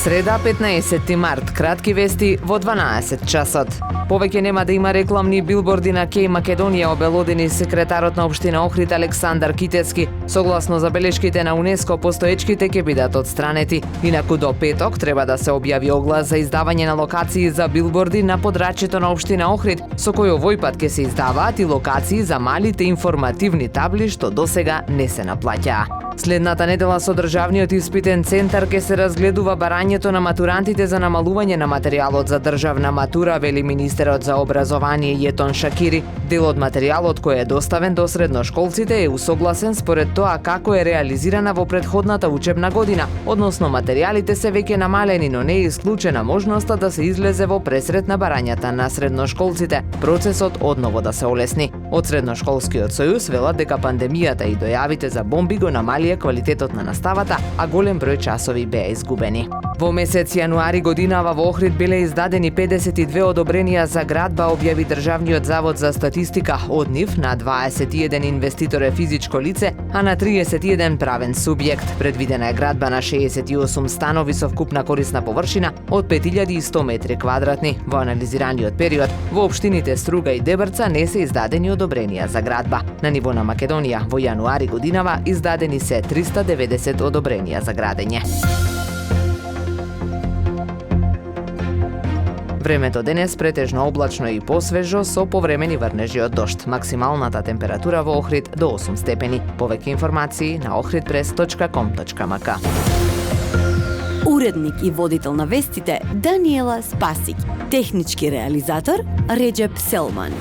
Среда, 15 март, кратки вести во 12 часот. Повеќе нема да има рекламни билборди на Кеј Македонија, обелодени секретарот на општина Охрид Александар Китецки. Согласно забелешките на УНЕСКО, постоечките ќе бидат отстранети. Инаку до петок треба да се објави оглас за издавање на локации за билборди на подрачјето на општина Охрид, со кој овој пат ќе се издаваат и локации за малите информативни табли што досега не се наплаќаа. Следната недела со државниот испитен центар ќе се разгледува барањето на матурантите за намалување на материјалот за државна матура, вели министерот за образование Јетон Шакири. Дел од материјалот кој е доставен до средношколците е усогласен според тоа како е реализирана во претходната учебна година, односно материјалите се веќе намалени, но не е исклучена можноста да се излезе во пресрет на барањата на средношколците, процесот одново да се олесни. Од Средношколскиот сојуз велат дека пандемијата и дојавите за бомби го намалија квалитетот на наставата, а голем број часови беа изгубени. Во месец јануари годинава во Охрид биле издадени 52 одобренија за градба, објави Државниот завод за статистика. Од нив на 21 инвеститор е физичко лице, а на 31 правен субјект. Предвидена е градба на 68 станови со вкупна корисна површина од 5100 метри квадратни. Во анализираниот период во општините Струга и Дебрца не се издадени одобренија за градба. На ниво на Македонија во јануари годинава издадени се 390 одобренија за градење. Времето денес претежно облачно и посвежо со повремени врнежи од дожд. Максималната температура во Охрид до 8 степени. Повеќе информации на ohridpress.com.mk. Уредник и водител на вестите Даниела Спасик. Технички реализатор Реджеп Селман.